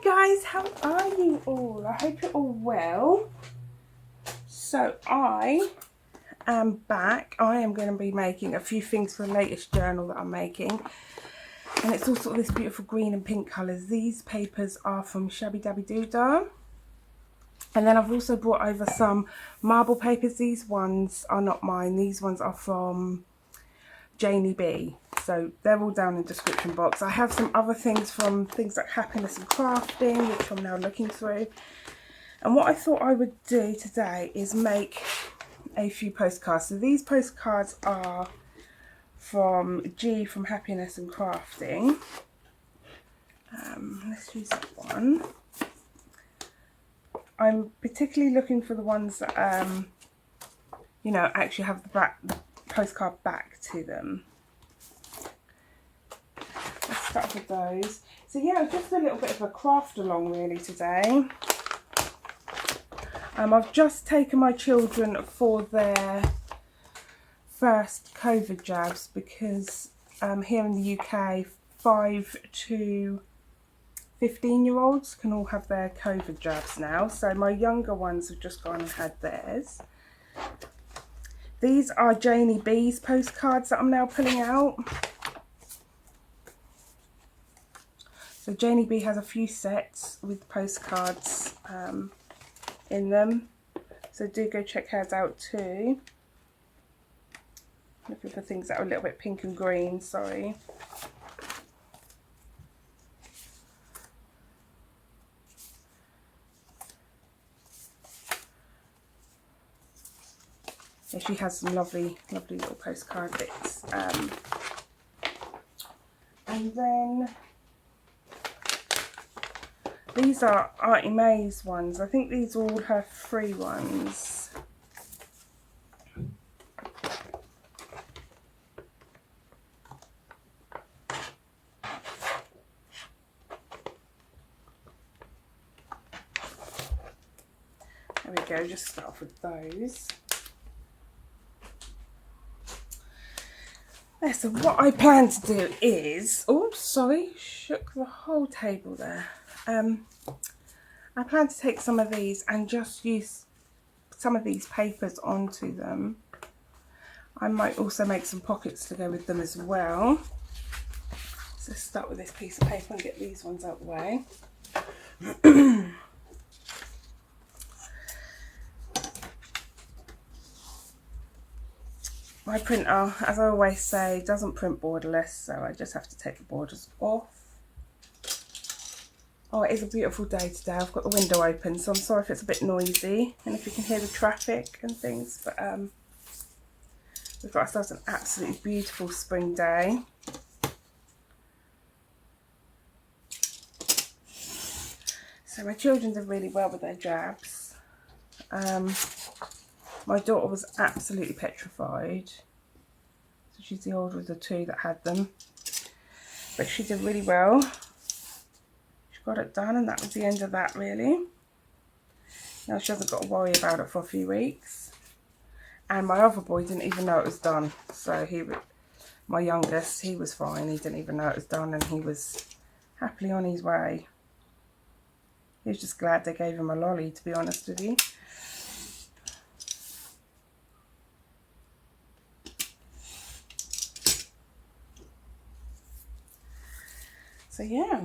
guys, how are you all? I hope you're all well. So I am back. I am going to be making a few things for the latest journal that I'm making. And it's all sort of this beautiful green and pink colours. These papers are from Shabby Dabby Doodah. And then I've also brought over some marble papers. These ones are not mine. These ones are from Janie B. So they're all down in the description box. I have some other things from things like Happiness and Crafting, which I'm now looking through. And what I thought I would do today is make a few postcards. So these postcards are from G from Happiness and Crafting. Let's use that one. I'm particularly looking for the ones that, you know, actually have the postcard back to them. Let's start with those. So yeah, just a little bit of a craft along really today. I've just taken my children for their first COVID jabs because here in the UK, 5 to 15-year-olds can all have their COVID jabs now. So my younger ones have just gone and had theirs. These are Janie B's postcards that I'm now pulling out. So Janie B has a few sets with postcards in them. So do go check hers out too. Looking for things that are a little bit pink and green, sorry. Yeah, she has some lovely little postcard bits. And then these are Artie Mae's ones. I think these are all her free ones. There we go, just start off with those. Yeah, so what I plan to do is, oh sorry, shook the whole table there. I plan to take some of these and just use some of these papers onto them. I might also make some pockets to go with them as well. So let's start with this piece of paper and get these ones out of the way. My printer, as I always say, doesn't print borderless, so I just have to take the borders off. Oh, it is a beautiful day today. I've got the window open, so I'm sorry if it's a bit noisy and if you can hear the traffic and things, but we've got ourselves an absolutely beautiful spring day. So my children did really well with their jabs. My daughter was absolutely petrified. So she's the older of the two that had them. But she did really well. She got it done and that was the end of that really. Now she hasn't got to worry about it for a few weeks. And my other boy didn't even know it was done. So my youngest, he was fine. He didn't even know it was done and he was happily on his way. He was just glad they gave him a lolly, to be honest with you. So yeah,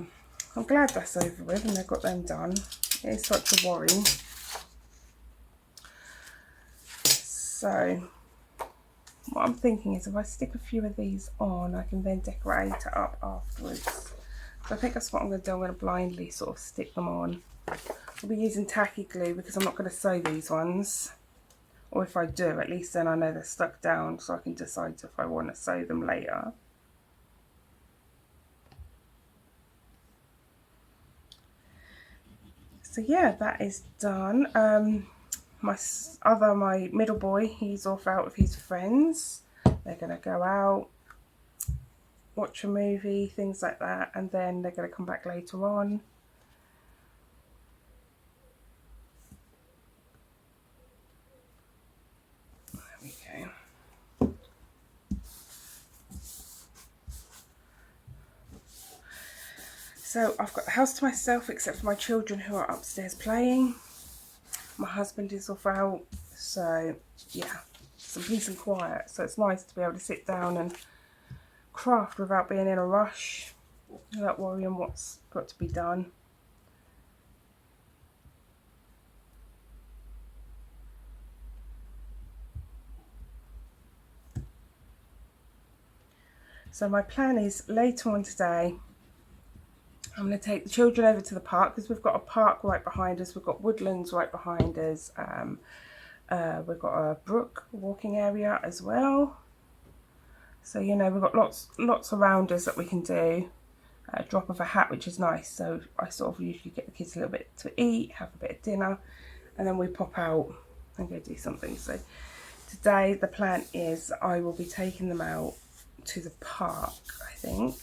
I'm glad that's over with and they've got them done. It is such a worry. So what I'm thinking is if I stick a few of these on, I can then decorate it up afterwards. So I think that's what I'm going to do. I'm going to blindly sort of stick them on. I'll be using tacky glue because I'm not going to sew these ones. Or if I do, at least then I know they're stuck down so I can decide if I want to sew them later. So yeah, that is done. My middle boy, he's off out with his friends. They're going to go out, watch a movie, things like that, and then they're going to come back later on. There we go. So I've got the house to myself except for my children who are upstairs playing. My husband is off out, so yeah, some peace and quiet. So it's nice to be able to sit down and craft without being in a rush, without worrying what's got to be done. So my plan is later on today, I'm going to take the children over to the park because we've got a park right behind us. We've got woodlands right behind us. We've got a brook walking area as well. So, you know, we've got lots around us that we can do. A drop of a hat, which is nice. So I sort of usually get the kids a little bit to eat, have a bit of dinner, and then we pop out and go do something. So today the plan is I will be taking them out to the park, I think.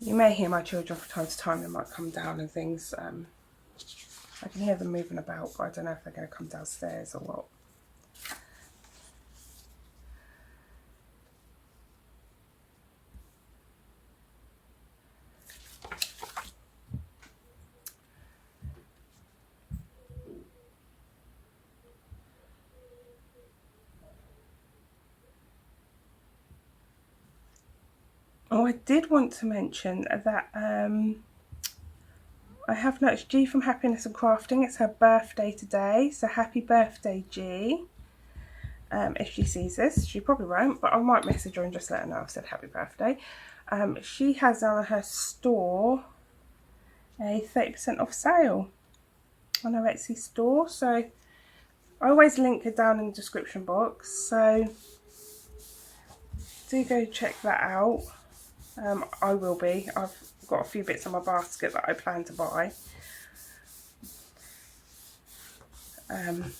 You may hear my children from time to time. They might come down and things. I can hear them moving about, but I don't know if they're going to come downstairs or what. Oh, I did want to mention that I have noticed G from Happiness and Crafting, it's her birthday today, so happy birthday, G. If she sees this, she probably won't, but I might message her and just let her know I've said happy birthday. She has on her store a 30% off sale on her Etsy store, so I always link her down in the description box, so do go check that out. I will be. I've got a few bits in my basket that I plan to buy. But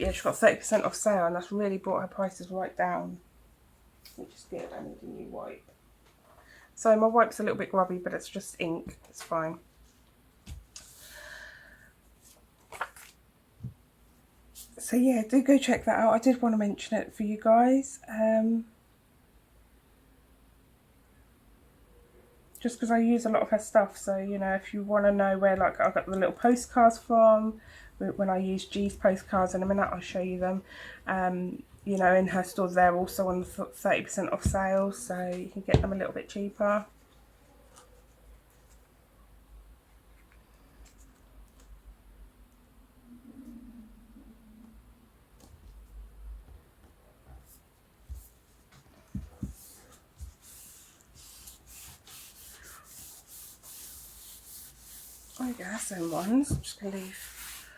yeah, she's got 30% off sale, and that's really brought her prices right down, which is good. I need a new wipe. So my wipe's a little bit grubby, but it's just ink. It's fine. So yeah, do go check that out. I did want to mention it for you guys. Just because I use a lot of her stuff, so you know, if you want to know where like I got the little postcards from, when I use G's postcards in a minute, I'll show you them. You know, in her store they're also on the 30% off sale, so you can get them a little bit cheaper. Oh yeah, that's them ones. I'm just going to leave.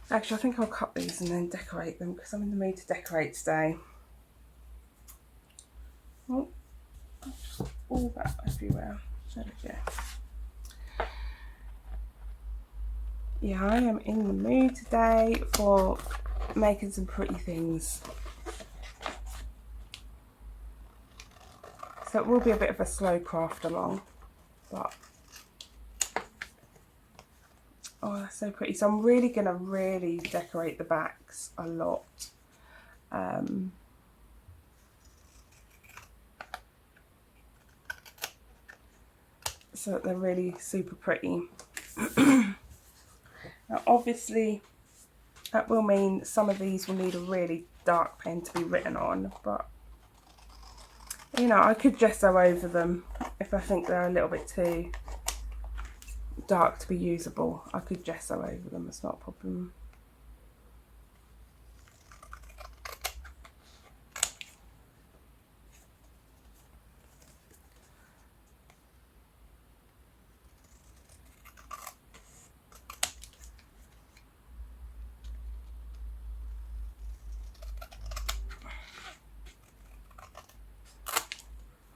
Actually, I think I'll cut these and then decorate them because I'm in the mood to decorate today. Oh, just all that everywhere. There we go. Yeah, I am in the mood today for making some pretty things. So it will be a bit of a slow craft along, but oh, that's so pretty. So I'm really going to decorate the backs a lot. So that they're really super pretty. Now obviously that will mean some of these will need a really dark pen to be written on, but you know, I could gesso over them if I think they're a little bit too dark to be usable. I could gesso over them, it's not a problem.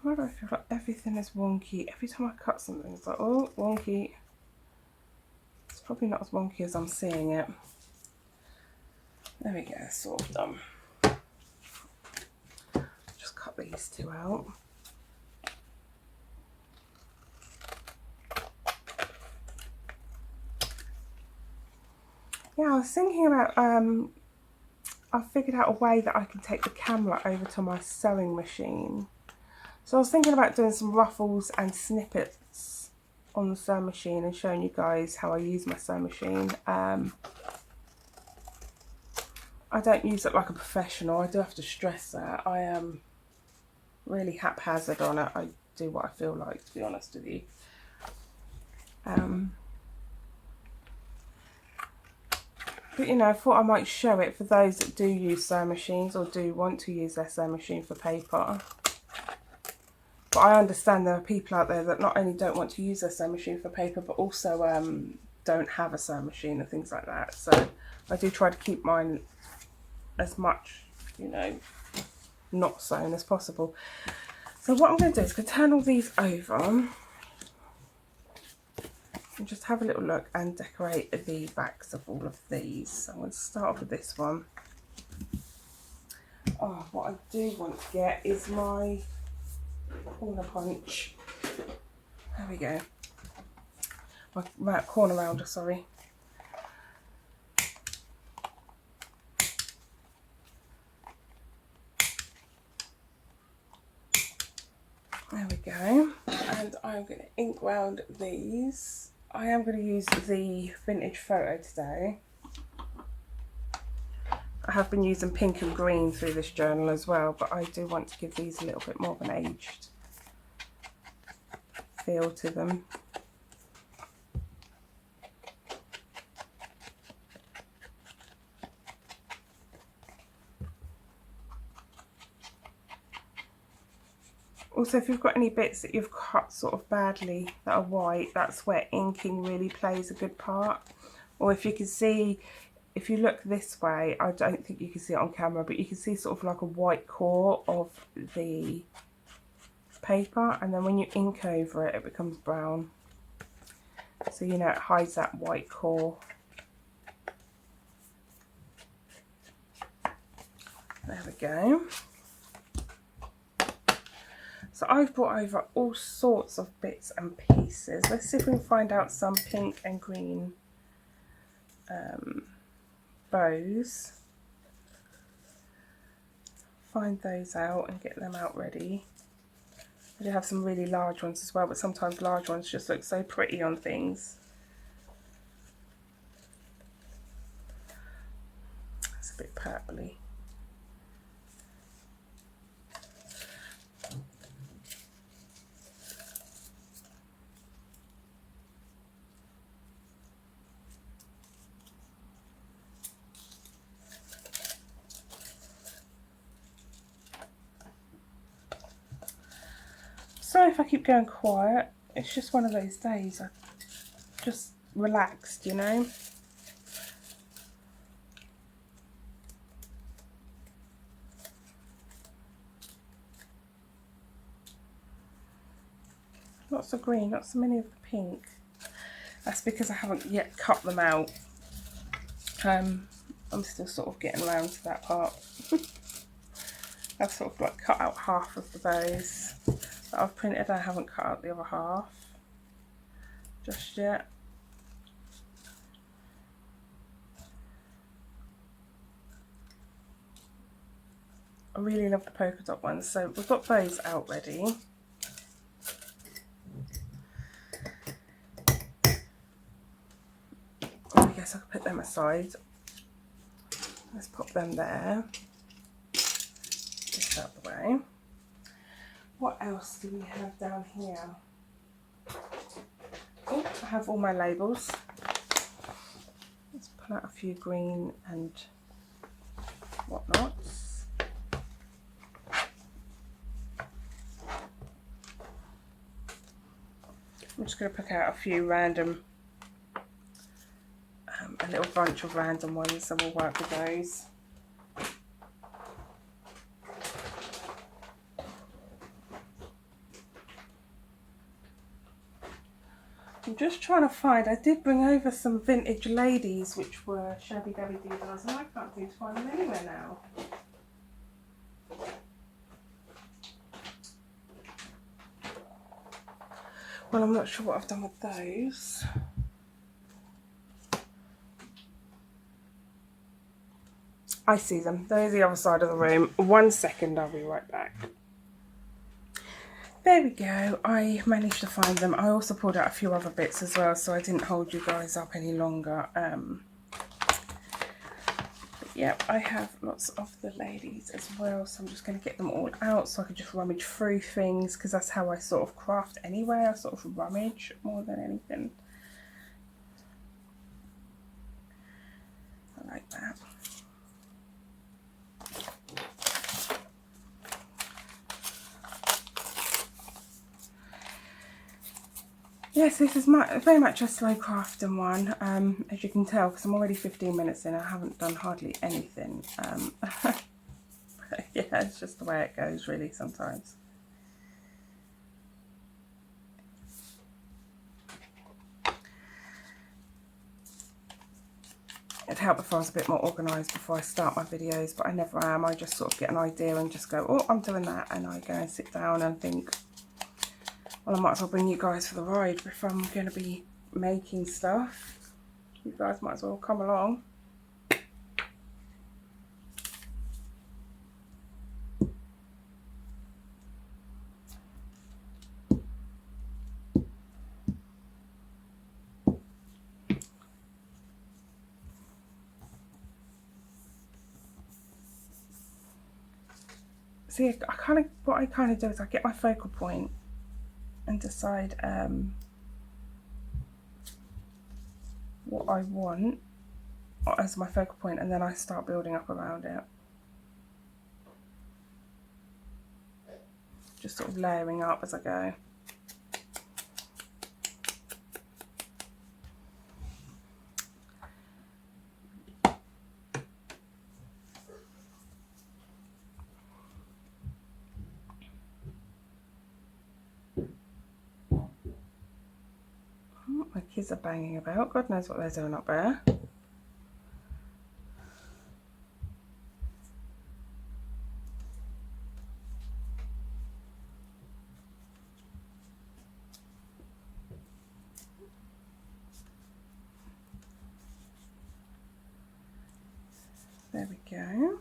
Why do I feel like everything is wonky? Every time I cut something, it's like, oh, wonky. It's probably not as wonky as I'm seeing it. There we go, sort of done. Just cut these two out. Yeah, I was thinking about, I figured out a way that I can take the camera over to my sewing machine. So I was thinking about doing some ruffles and snippets on the sewing machine and showing you guys how I use my sewing machine. I don't use it like a professional. I do have to stress that. I am really haphazard on it. I do what I feel like, to be honest with you. But you know, I thought I might show it for those that do use sewing machines or do want to use their sewing machine for paper. But I understand there are people out there that not only don't want to use their sewing machine for paper, but also don't have a sewing machine and things like that. So I do try to keep mine as much, you know, not sewn as possible. So what I'm going to do is going to turn all these over and just have a little look and decorate the backs of all of these. So I'm going to start off with this one. Oh, what I do want to get is my corner punch. There we go. My corner rounder, sorry. There we go. And I'm going to ink round these. I am going to use the vintage photo today. I have been using pink and green through this journal as well, but I do want to give these a little bit more of an aged feel to them. Also, if you've got any bits that you've cut sort of badly that are white, that's where inking really plays a good part. Or if you can see, if you look this way, I don't think you can see it on camera, but you can see sort of like a white core of the paper, and then when you ink over it, it becomes brown. So, you know, it hides that white core. There we go. So I've brought over all sorts of bits and pieces. Let's see if we can find out some pink and green bows. Find those out and get them out ready. I do have some really large ones as well, but sometimes large ones just look so pretty on things. It's a bit purpley. Sorry if I keep going quiet, it's just one of those days. I'm just relaxed, you know. Lots of green, not so many of the pink. That's because I haven't yet cut them out. I'm still sort of getting around to that part. I've sort of like cut out half of the bows that I've printed. I haven't cut out the other half just yet. I really love the polka dot ones, so we've got those out ready. I guess I could put them aside. Let's pop them there. This out the way. What else do we have down here? Oh, I have all my labels. Let's pull out a few green and whatnots. I'm just going to pick out a few random, a little bunch of random ones, so we'll work with those. I'm just trying to find, I did bring over some vintage ladies which were shabby dabby doodles, and I can't seem to find them anywhere now. Well, I'm not sure what I've done with those. I see them. They're the other side of the room. 1 second, I'll be right back. there we go. I managed to find them. I also pulled out a few other bits as well, so I didn't hold you guys up any longer. Yep, I have lots of the ladies as well, so I'm just going to get them all out so I can just rummage through things, because that's how I sort of craft anyway. I sort of rummage more than anything. I like that. Yes, this is very much a slow crafting one, as you can tell, because I'm already 15 minutes in. I haven't done hardly anything. Yeah, it's just the way it goes really sometimes. It'd help if I was a bit more organised before I start my videos, but I never am. I just sort of get an idea and just go, oh, I'm doing that, and I go and sit down and think, well, I might as well bring you guys for the ride if I'm going to be making stuff. You guys might as well come along. See, what I kind of do is I get my focal point and decide what I want as my focal point, and then I start building up around it. Just sort of layering up as I go. Oh, my kids are banging about. God knows what they're doing up there. There we go.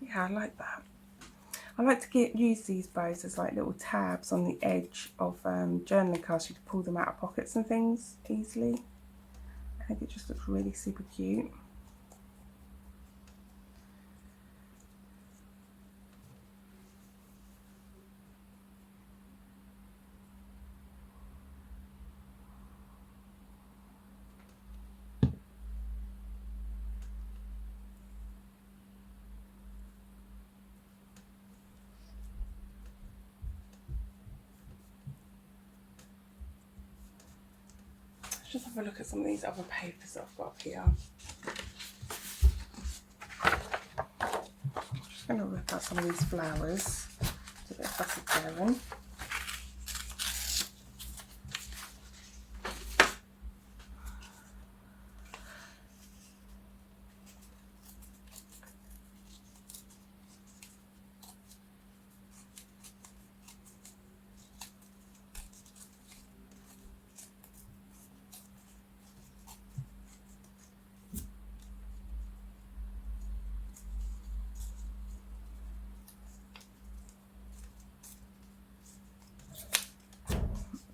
Yeah, I like that. I like to use these bows as like little tabs on the edge of journaling cards. You can pull them out of pockets and things easily. I think it just looks really super cute. Let's just have a look at some of these other papers that I've got here. I'm just going to rip out some of these flowers. It's a bit fussy tearing.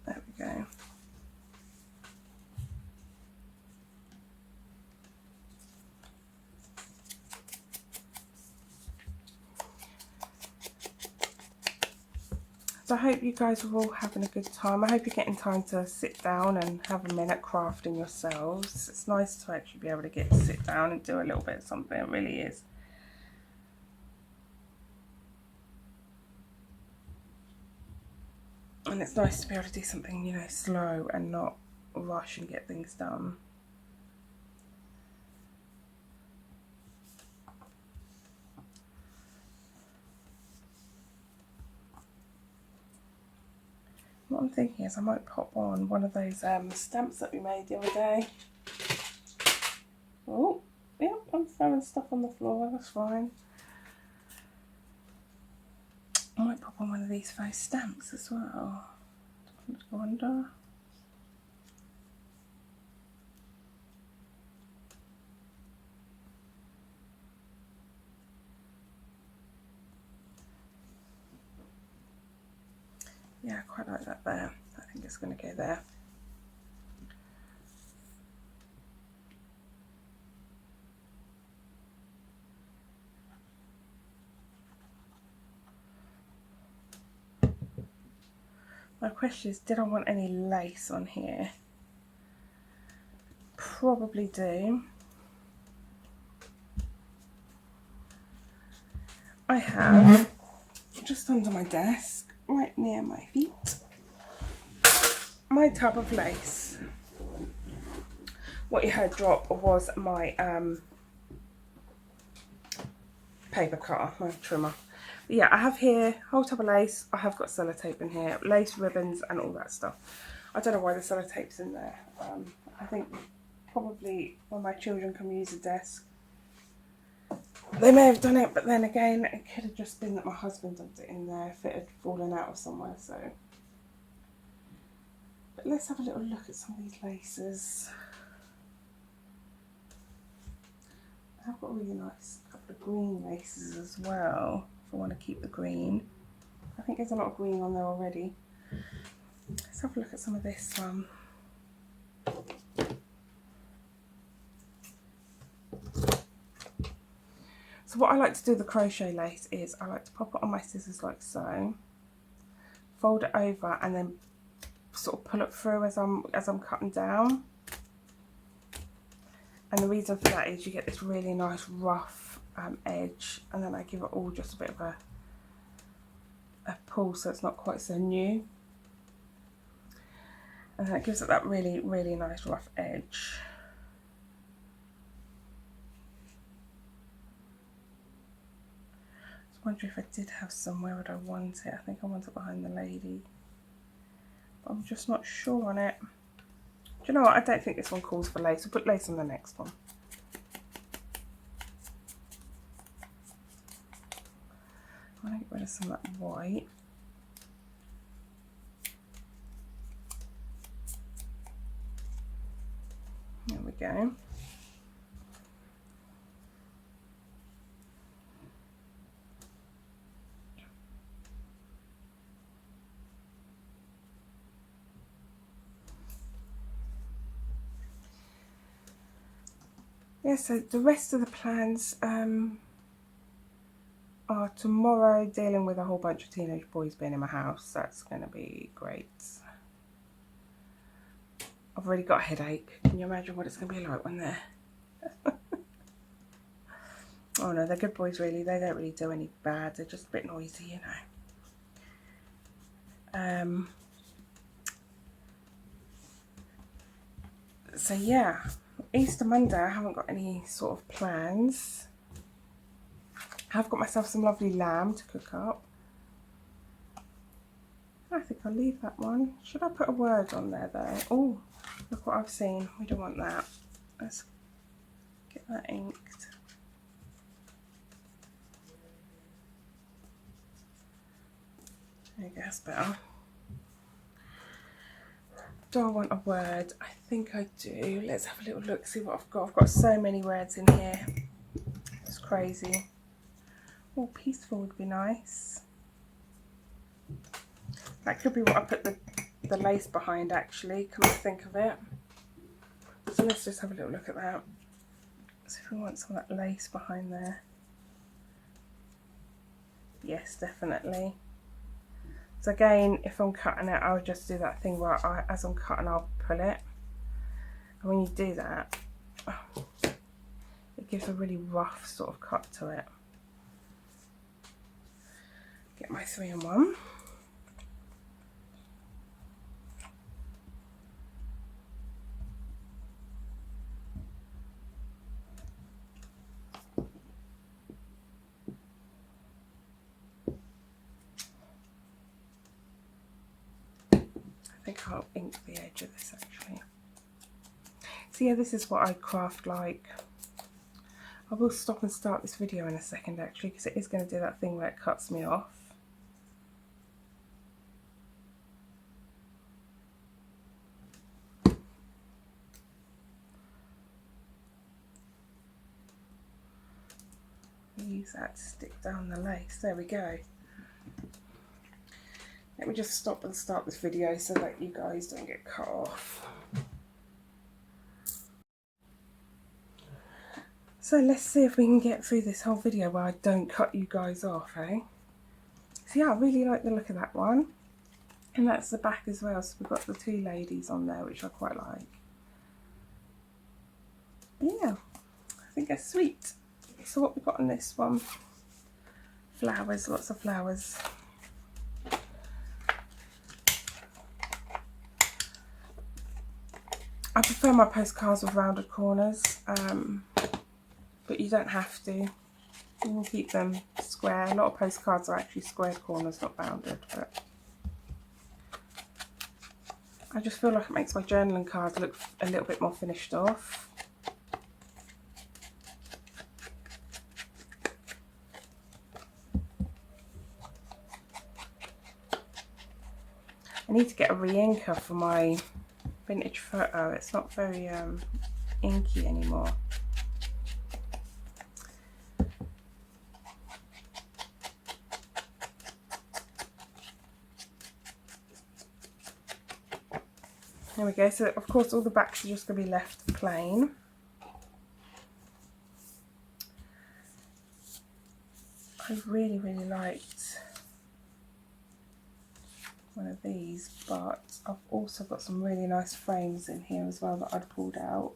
There we go. So I hope you guys are all having a good time. I hope you're getting time to sit down and have a minute crafting yourselves. It's nice to actually be able to get to sit down and do a little bit of something. It really is. And it's nice to be able to do something, you know, slow and not rush and get things done. What I'm thinking is I might pop on one of those stamps that we made the other day. Oh, yeah, I'm throwing stuff on the floor, that's fine. I might pop on one of these face stamps as well. Go under. Yeah, I quite like that there. I think it's going to go there. My question is, did I want any lace on here? Probably do. I have, just under my desk, right near my feet, my tub of lace. What you heard drop was my paper cutter, my trimmer. But yeah, I have here a whole tub of lace. I have got sellotape in here, lace ribbons and all that stuff. I don't know why the sellotape's in there. I think probably when my children come use the desk, they may have done it, but then again, it could have just been that my husband dumped it in there if it had fallen out of somewhere. So, but let's have a little look at some of these laces. I've got a really nice couple of green laces as well, if I want to keep the green. I think there's a lot of green on there already. Let's have a look at some of this one. So what I like to do with the crochet lace is I like to pop it on my scissors like so, fold it over and then sort of pull it through as I'm cutting down. And the reason for that is you get this really nice rough edge, and then I give it all just a bit of a pull so it's not quite so new. And then it gives it that really, really nice rough edge. I was wondering if I did have somewhere would I want it. I think I want it behind the lady, but I'm just not sure on it. Do you know what? I don't think this one calls for lace. We'll put lace on the next one. I want to get rid of some of that white. There we go. Yeah, so the rest of the plans are tomorrow dealing with a whole bunch of teenage boys being in my house. That's going to be great. I've already got a headache. Can you imagine what it's going to be like when they're... Oh no, they're good boys really. They don't really do any bad. They're just a bit noisy, you know. So yeah, Easter Monday I haven't got any sort of plans. I've got myself some lovely lamb to cook up. I think I'll leave that one. Should I put a word on there though? Oh, look what I've seen. We don't want that. Let's get that inked. There you go, that's better. Do I want a word? I think I do. Let's have a little look, see what I've got. I've got so many words in here. It's crazy. Oh, peaceful would be nice. That could be what I put the lace behind actually, come to think of it. So let's just have a little look at that. See if we want some of that lace behind there. Yes, definitely. So again, if I'm cutting it, I'll just do that thing where as I'm cutting, I'll pull it. And when you do that, it gives a really rough sort of cut to it. Get my 3-in-1. I think I'll ink the edge of this actually. So yeah, this is what I craft like. I will stop and start this video in a second actually, because it is going to do that thing where it cuts me off. Use that to stick down the lace. There we go. Let me just stop and start this video so that you guys don't get cut off. So let's see if we can get through this whole video where I don't cut you guys off, eh? So yeah, I really like the look of that one. And that's the back as well, so we've got the two ladies on there, which I quite like. Yeah, I think that's sweet. So what we got on this one? Flowers, lots of flowers. I prefer my postcards with rounded corners, but you don't have to. You can keep them square. A lot of postcards are actually square corners, not rounded, but I just feel like it makes my journaling cards look a little bit more finished off. I need to get a re-inker for my vintage photo. It's not very inky anymore. There we go. So of course all the backs are just going to be left plain. I really liked one of these, but I've also got some really nice frames in here as well that I'd pulled out.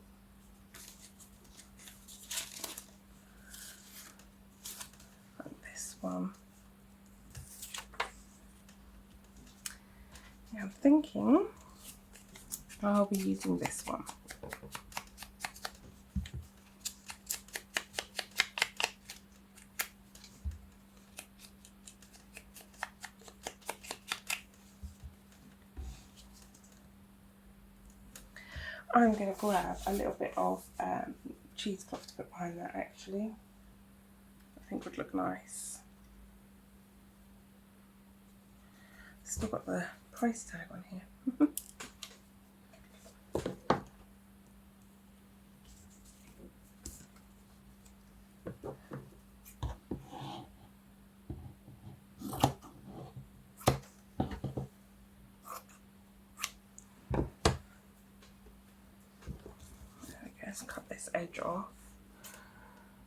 Like this one. Yeah, I'm thinking I'll be using this one. I'm going to grab a little bit of cheesecloth to put behind that actually. I think would look nice. Still got the price tag on here. Let's cut this edge off,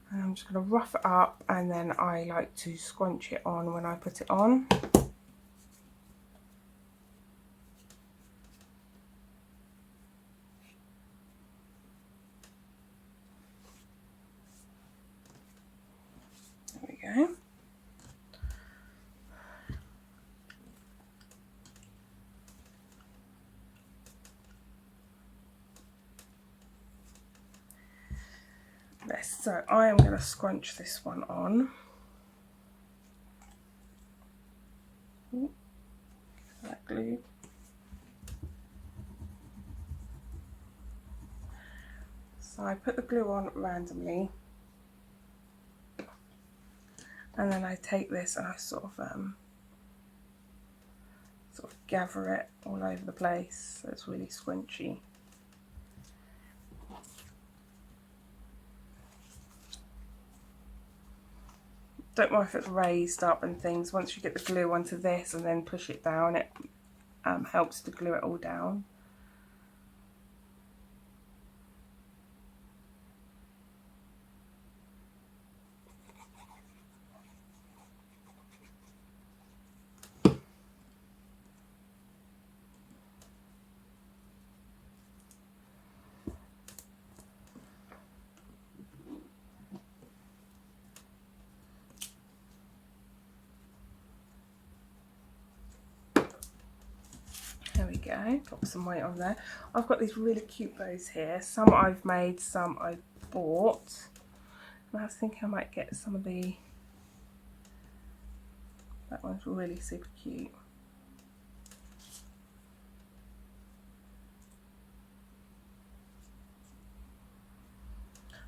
and I'm just going to rough it up, and then I like to scrunch it on when I put it on. There we go. So I am going to scrunch this one on. Ooh, that glue. So I put the glue on randomly, and then I take this and I sort of gather it all over the place so it's really squinchy. Don't worry if it's raised up and things. Once you get the glue onto this and then push it down, it helps to glue it all down. There we go, pop some weight on there. I've got these really cute bows here. Some I've made, some I've bought. And I was thinking I might get some of the, that one's really super cute.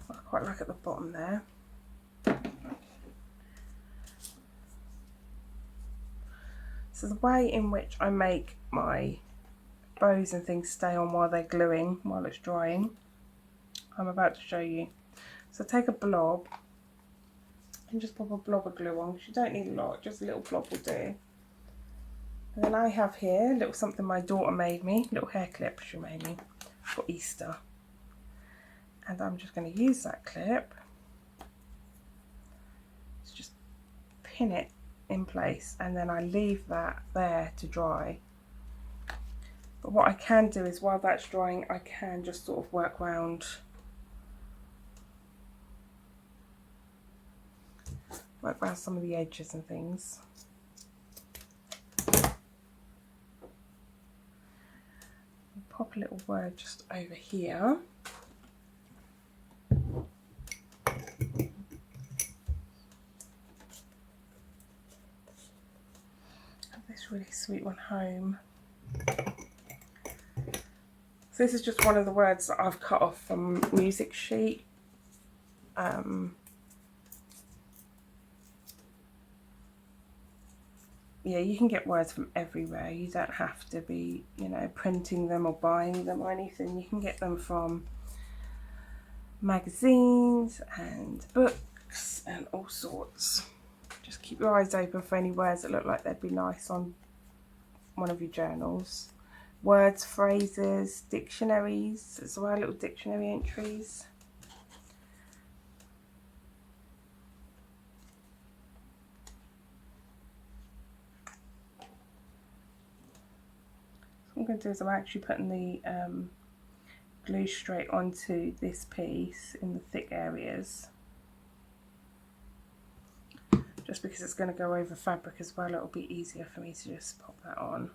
I quite like at the bottom there. So the way in which I make my bows and things stay on while they're gluing, while it's drying, I'm about to show you. So take a blob and just pop a blob of glue on, because you don't need a lot, just a little blob will do. And then I have here a little something my daughter made me, little hair clip she made me for Easter. And I'm just going to use that clip to just pin it in place, and then I leave that there to dry. But what I can do is while that's drying, I can just sort of work around some of the edges and things. Pop a little word just over here. This really sweet one home. So this is just one of the words that I've cut off from music sheet. Yeah, you can get words from everywhere. You don't have to be, you know, printing them or buying them or anything. You can get them from magazines and books and all sorts. Just keep your eyes open for any words that look like they'd be nice on one of your journals. Words, phrases, dictionaries as well, little dictionary entries. What I'm going to do is I'm actually putting the glue straight onto this piece in the thick areas. Just because it's going to go over fabric as well, it'll be easier for me to just pop that on.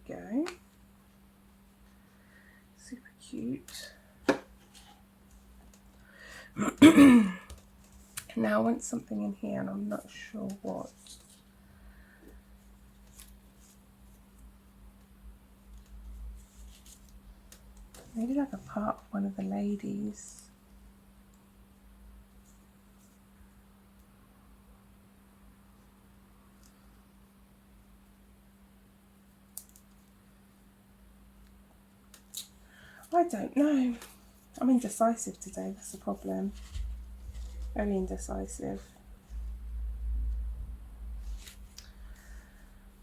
Go. Super cute. Now I want something in here and I'm not sure what. Maybe like a part of one of the ladies. I don't know. I'm indecisive today, that's the problem. Very indecisive.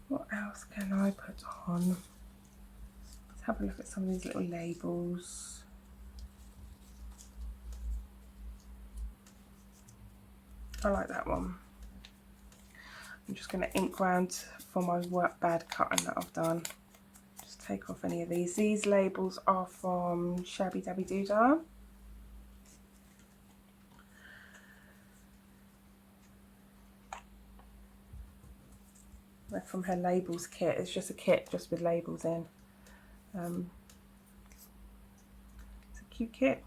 What else can I put on? Let's have a look at some of these little labels. I like that one. I'm just going to ink round for my work bad cutting that I've done. Just take off any of these. These labels are from Shabby Dabby Doodah. They're from her labels kit. It's just a kit just with labels in. It's a cute kit.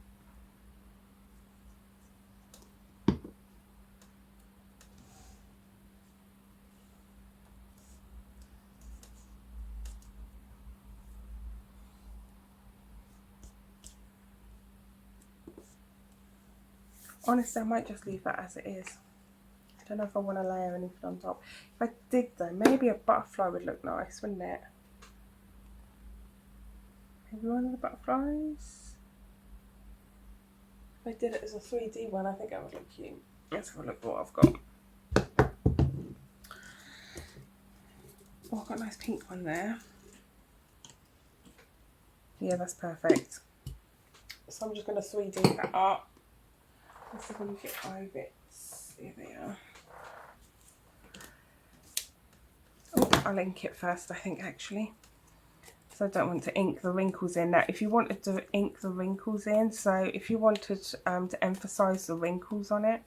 Honestly, I might just leave that as it is. I don't know if I want to layer anything on top. If I did though, maybe a butterfly would look nice, wouldn't it? Maybe one of the butterflies. If I did it as a 3D one, I think that would look cute. Let's have a look at what I've got. Oh, I've got a nice pink one there. Yeah, that's perfect. So I'm just going to 3D that up. Let's have a look at eye bits. Here they are. Oh, I'll ink it first, I think, actually. So I don't want to ink the wrinkles in. Now, if you wanted to ink the wrinkles in, so if you wanted to emphasise the wrinkles on it,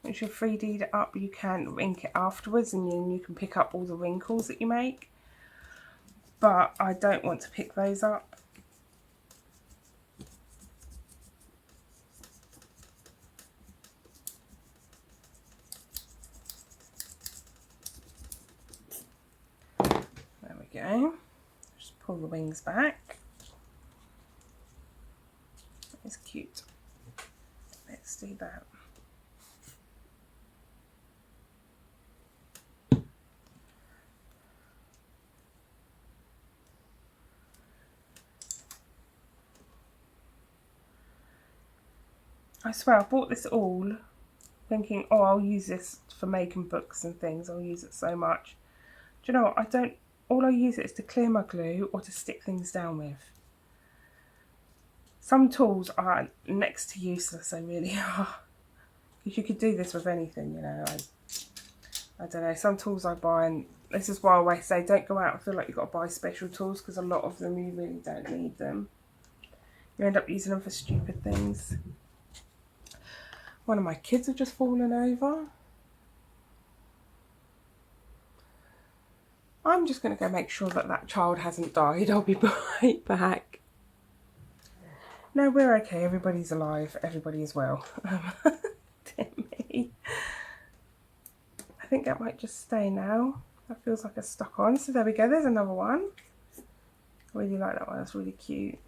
once you've 3D'd it up, you can ink it afterwards and then you can pick up all the wrinkles that you make. But I don't want to pick those up. There we go. Just pull the wings back. It's cute. Let's do that. I swear I bought this all thinking, oh, I'll use this for making books and things. I'll use it so much. Do you know what? All I use it is to clear my glue or to stick things down with. Some tools are next to useless, they really are. Because you could do this with anything, you know. I don't know, some tools I buy, and this is why I always say don't go out and feel like you've got to buy special tools, because a lot of them you really don't need them. You end up using them for stupid things. One of my kids have just fallen over. I'm just going to go make sure that that child hasn't died. I'll be right back. No, we're okay. Everybody's alive. Everybody is well. Dear me. I think that might just stay now. That feels like it's stuck on. So there we go. There's another one. I really like that one. That's really cute.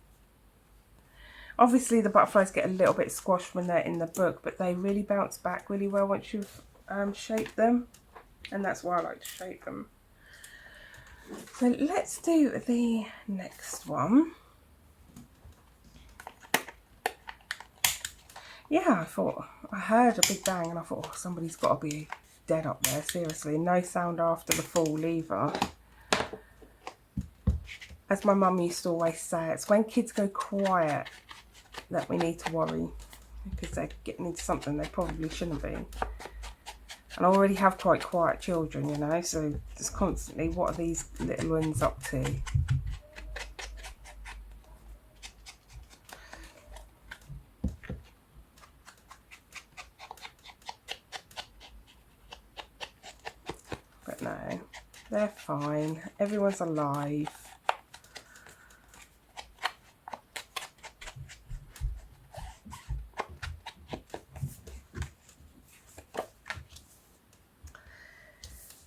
Obviously, the butterflies get a little bit squashed when they're in the book, but they really bounce back really well once you've shaped them. And that's why I like to shape them. So let's do the next one. Yeah, I heard a big bang and I thought, oh, somebody's got to be dead up there, seriously. No sound after the fall either. As my mum used to always say, it's when kids go quiet that we need to worry, because they're getting into something they probably shouldn't be. And I already have quite quiet children, you know, so just constantly, what are these little ones up to? But no, they're fine. Everyone's alive.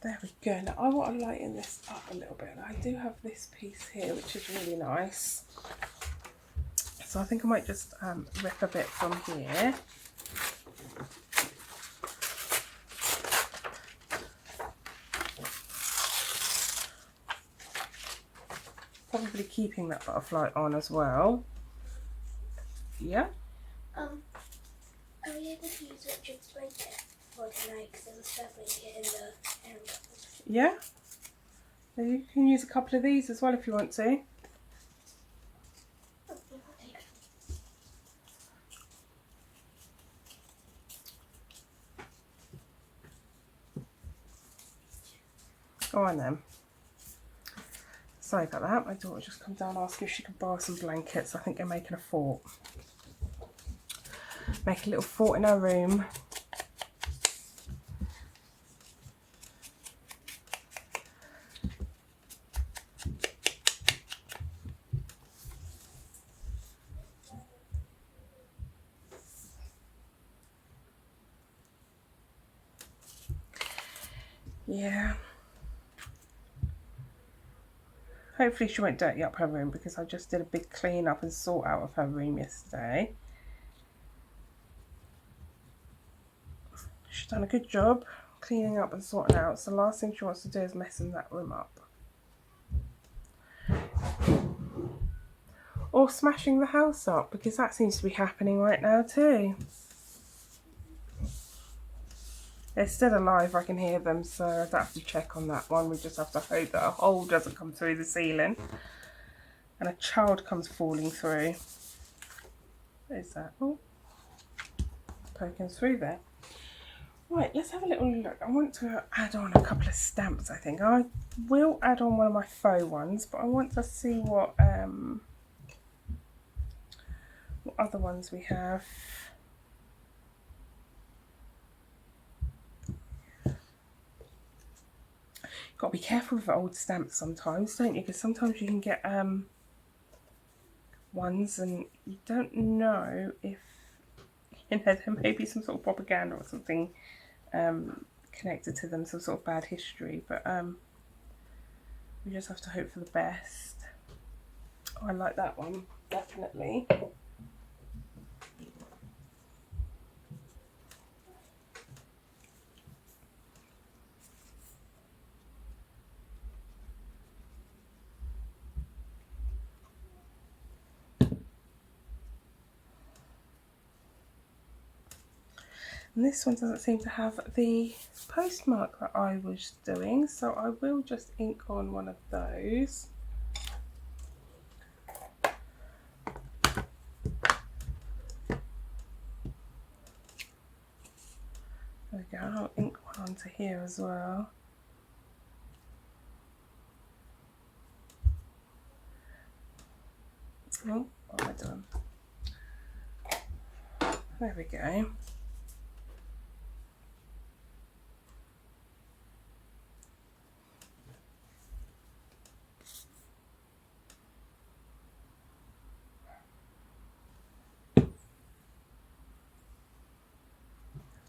There we go. Now I want to lighten this up a little bit. I do have this piece here, which is really nice. So I think I might just rip a bit from here. Probably keeping that butterfly on as well. Yeah. Are we able to use Richard's blanket for tonight? Because there's a spare blanket in the area. Yeah. You can use a couple of these as well if you want to. Go on then. Sorry about that. My daughter just come down asking if she could borrow some blankets. I think they're making a fort. Make a little fort in her room. Yeah. Hopefully she won't dirty up her room, because I just did a big clean up and sort out of her room yesterday. She's done a good job cleaning up and sorting out. So the last thing she wants to do is messing that room up. Or smashing the house up, because that seems to be happening right now too. They're still alive, I can hear them, so I don't have to check on that one. We just have to hope that a hole doesn't come through the ceiling and a child comes falling through. What is that? Oh, poking through there. Right, let's have a little look. I want to add on a couple of stamps, I think. I will add on one of my faux ones, but I want to see what other ones we have. Got to be careful with old stamps sometimes, don't you? Because sometimes you can get ones and you don't know if, you know, there may be some sort of propaganda or something connected to them, some sort of bad history, but we just have to hope for the best. Oh, I like that one, definitely. And this one doesn't seem to have the postmark that I was doing, so I will just ink on one of those. There we go, I'll ink one onto here as well. Oh, what have I done? There we go.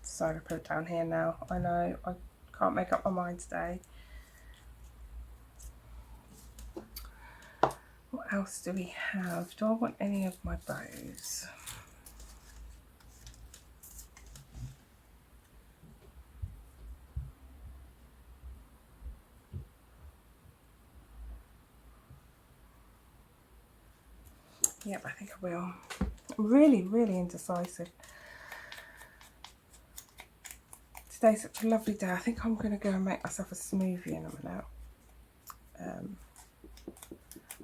Decided to put it down here now. I know I can't make up my mind today. What else do we have? Do I want any of my bows? Yep, I think I will. I'm really indecisive. Today's such a lovely day. I think I'm going to go and make myself a smoothie in a minute.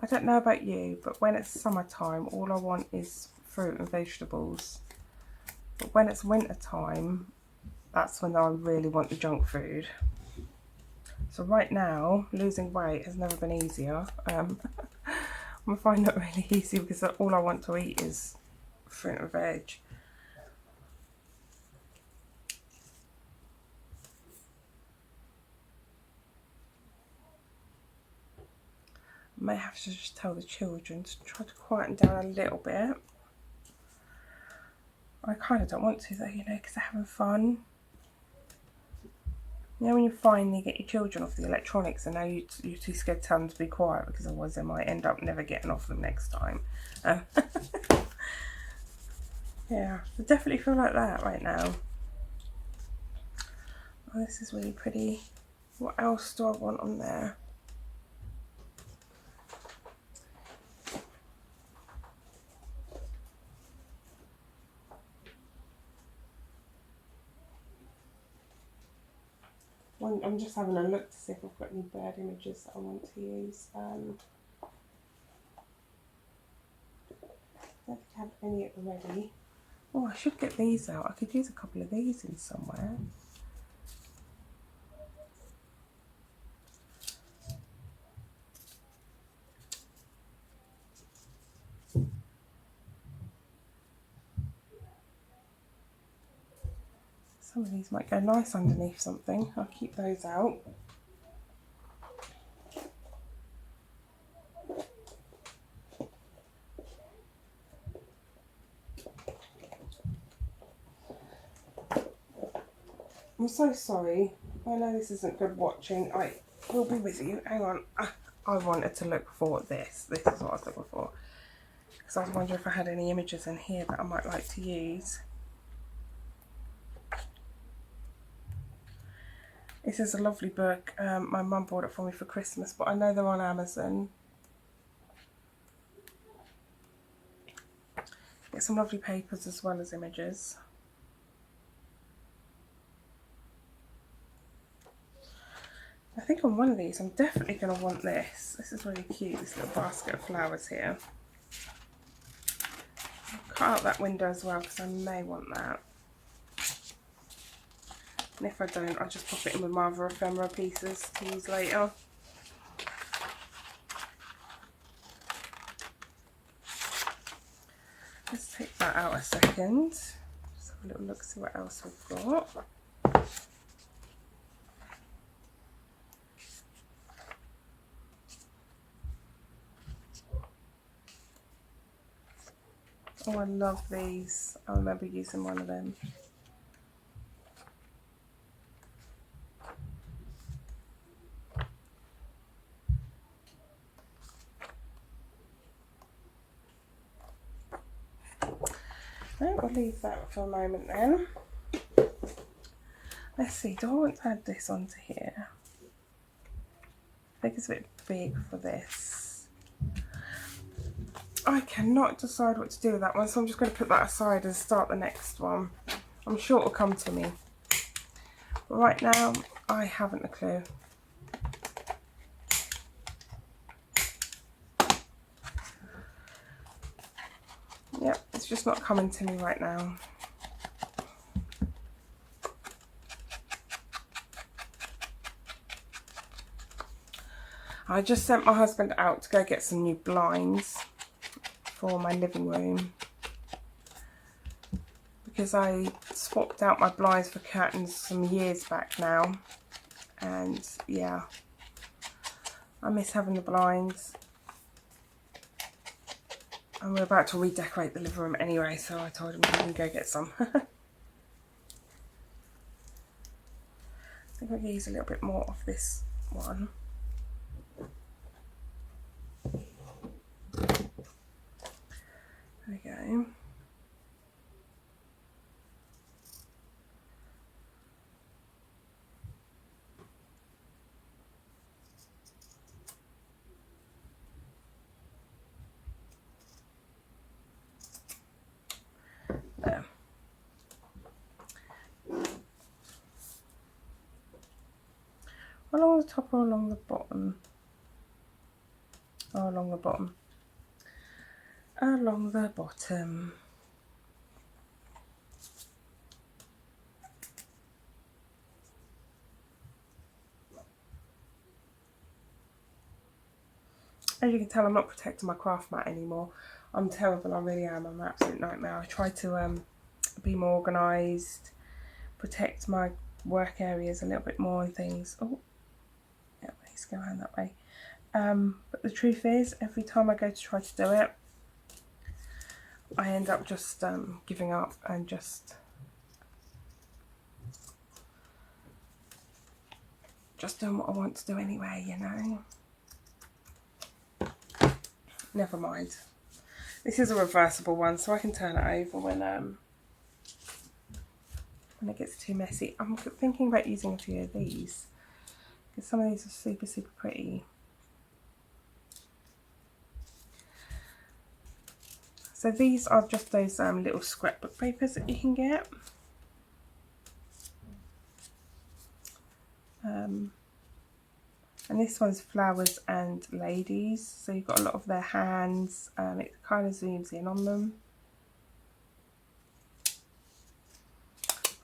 I don't know about you, but when it's summertime, all I want is fruit and vegetables. But when it's winter time, that's when I really want the junk food. So right now, losing weight has never been easier. I'm finding it really easy because all I want to eat is fruit and veg. I may have to just tell the children to try to quieten down a little bit. I kind of don't want to though, you know, because they're having fun. You know, when you finally get your children off the electronics and now you're too scared to tell them to be quiet because otherwise they might end up never getting off them next time. Yeah, I definitely feel like that right now. Oh, this is really pretty. What else do I want on there? I'm just having a look to see if I've got any bird images that I want to use. I don't think I have any at the ready. Oh, I should get these out. I could use a couple of these in somewhere. Some of these might go nice underneath something. I'll keep those out. I'm so sorry. I know this isn't good watching. I will be with you. Hang on. I wanted to look for this. This is what I was looking for. Because I was wondering if I had any images in here that I might like to use. This is a lovely book. My mum bought it for me for Christmas, but I know they're on Amazon. Get some lovely papers as well as images. I think on one of these I'm definitely going to want this. This is really cute, this little basket of flowers here. I'll cut out that window as well because I may want that. And if I don't, I'll just pop it in with my other ephemera pieces to use later. Let's take that out a second. Just have a little look, see what else we've got. Oh, I love these. I remember using one of them. Right, we'll leave that for a moment then. Let's see, do I want to add this onto here? I think it's a bit big for this. I cannot decide what to do with that one, so I'm just going to put that aside and start the next one. I'm sure it'll come to me. But right now, I haven't a clue. Yep, it's just not coming to me right now. I just sent my husband out to go get some new blinds for my living room, because I swapped out my blinds for curtains some years back now, and yeah, I miss having the blinds, and we're about to redecorate the living room anyway, so I told him he can go get some. I think I can use a little bit more of this one. There we go. There. Along the top or along the bottom? Oh, along the bottom. Along the bottom. As you can tell, I'm not protecting my craft mat anymore. I'm terrible, I really am. I'm an absolute nightmare. I try to be more organised, protect my work areas a little bit more and things. Oh, yeah, let's go around that way. But the truth is, every time I go to try to do it, I end up just giving up and just doing what I want to do anyway, you know. Never mind. This is a reversible one, so I can turn it over when it gets too messy. I'm thinking about using a few of these, because some of these are super, super pretty. So these are just those little scrapbook papers that you can get. And this one's flowers and ladies, so you've got a lot of their hands. It kind of zooms in on them.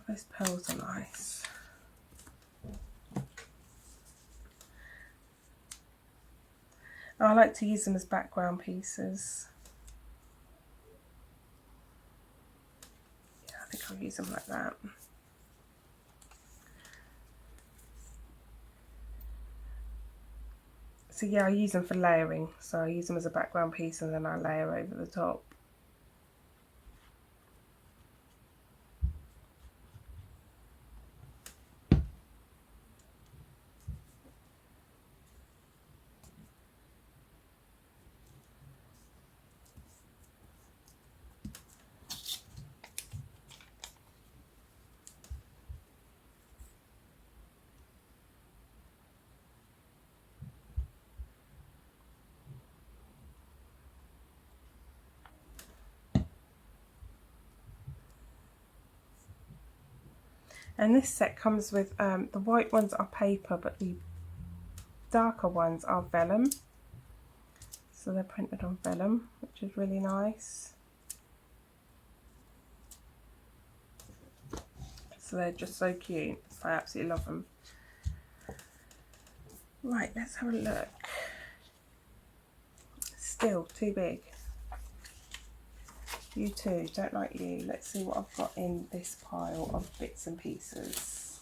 Those pearls are nice. I like to use them as background pieces. Yeah, I think I'll use them like that. So yeah, I use them for layering. So I use them as a background piece and then I layer over the top. And this set comes with, the white ones are paper, but the darker ones are vellum. So they're printed on vellum, which is really nice. So they're just so cute. I absolutely love them. Right, let's have a look. Still too big. You too, don't like you. Let's see what I've got in this pile of bits and pieces.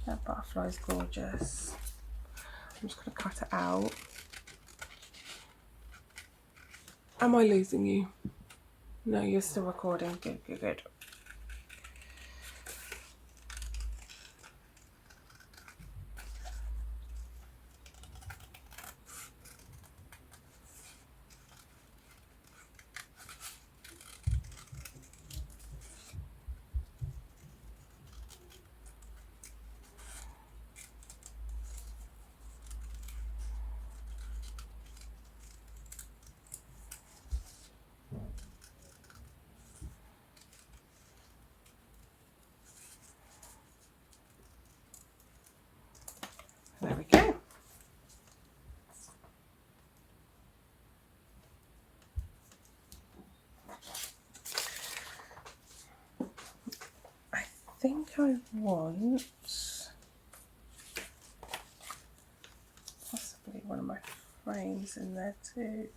That butterfly's gorgeous. I'm just going to cut it out. Am I losing you? No, you're still recording. Good, good, good. I want possibly one of my frames in there too.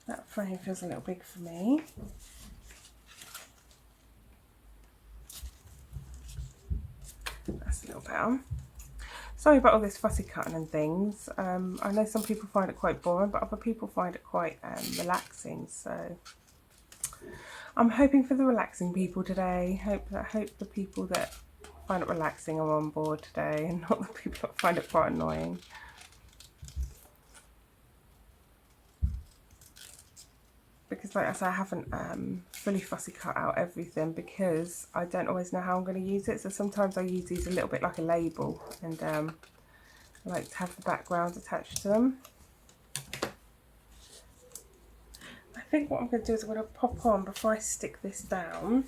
That frame feels a little big for me. That's a little better. Sorry about all this fussy cutting and things. I know some people find it quite boring, but other people find it quite relaxing. So I'm hoping for the relaxing people today. Hope the people that find it relaxing are on board today, and not the people that find it quite annoying. Because like I said, I haven't fully fussy cut out everything because I don't always know how I'm going to use it. So sometimes I use these a little bit like a label, and I like to have the background attached to them. I think what I'm going to do is I'm going to pop on, before I stick this down,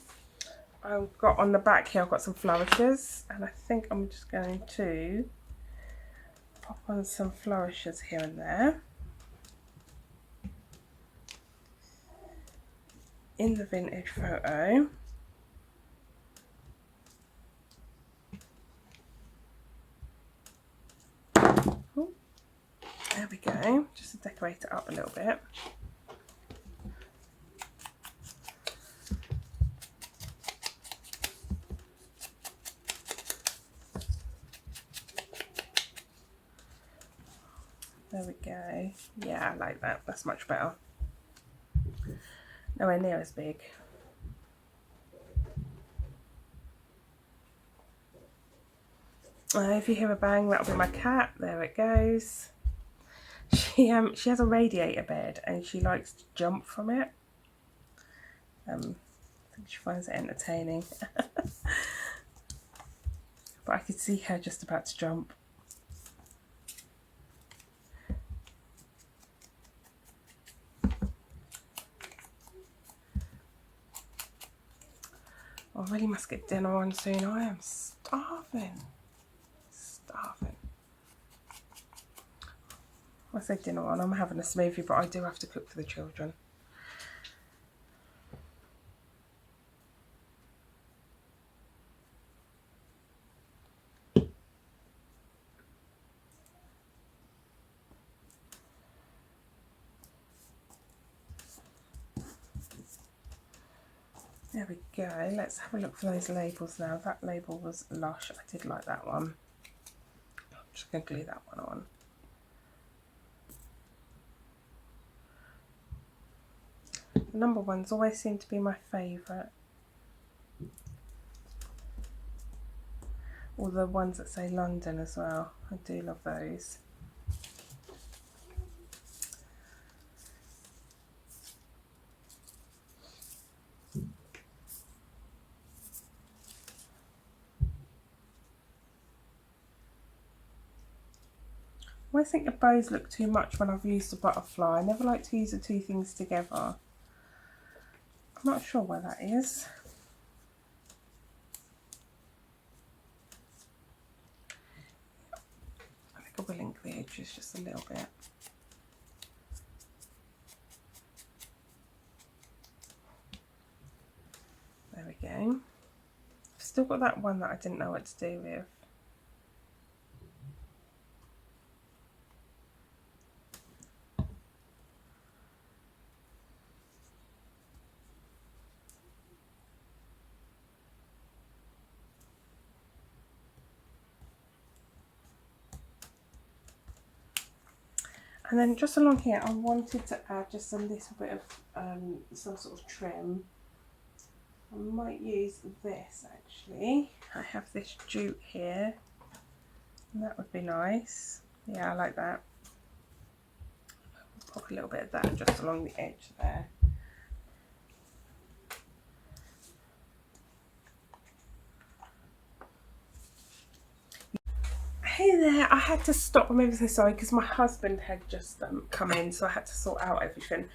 I've got on the back here, I've got some flourishes, and I think I'm just going to pop on some flourishes here and there in the vintage photo. Ooh, there we go, just to decorate it up a little bit. There we go. Yeah, I like that. That's much better. Nowhere near as big. If you hear a bang, that'll be my cat. There it goes. She has a radiator bed and she likes to jump from it. I think she finds it entertaining. But I could see her just about to jump. I really must get dinner on soon. I am starving. Starving. I say dinner on, I'm having a smoothie, but I do have to cook for the children. There we go. Let's have a look for those labels now. That label was Lush. I did like that one. I'm just going to glue that one on. The number ones always seem to be my favourite. Or the ones that say London as well. I do love those. I always think the bows look too much when I've used a butterfly. I never like to use the two things together. I'm not sure why that is. I think I will link the edges just a little bit. There we go. I've still got that one that I didn't know what to do with. And then just along here, I wanted to add just a little bit of some sort of trim. I might use this actually. I have this jute here, and that would be nice. Yeah, I like that. I'll pop a little bit of that just along the edge there. Hey there, I had to stop. I'm ever so sorry because my husband had just come in, so I had to sort out everything.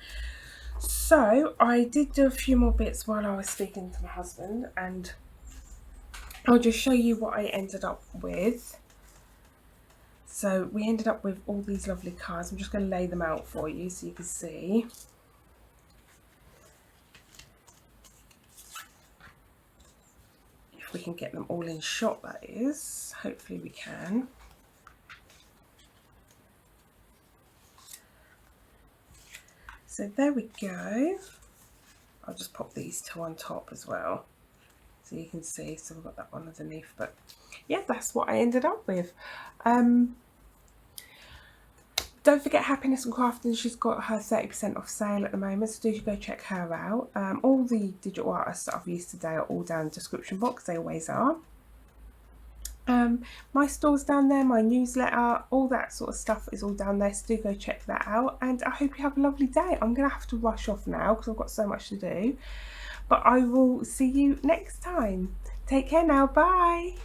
So I did do a few more bits while I was speaking to my husband, and I'll just show you what I ended up with. So we ended up with all these lovely cards. I'm just going to lay them out for you so you can see. If we can get them all in shot, that is. Hopefully we can. So there we go. I'll just pop these two on top as well so you can see. So we've got that one underneath, but yeah, that's what I ended up with. Don't forget Happiness and Crafting, she's got her 30% off sale at the moment, so do go check her out. All the digital artists that I've used today are all down in the description box, they always are. My store's down there, my newsletter, all that sort of stuff is all down there, so do go check that out, and I hope you have a lovely day. I'm going to have to rush off now because I've got so much to do, but I will see you next time. Take care now, bye!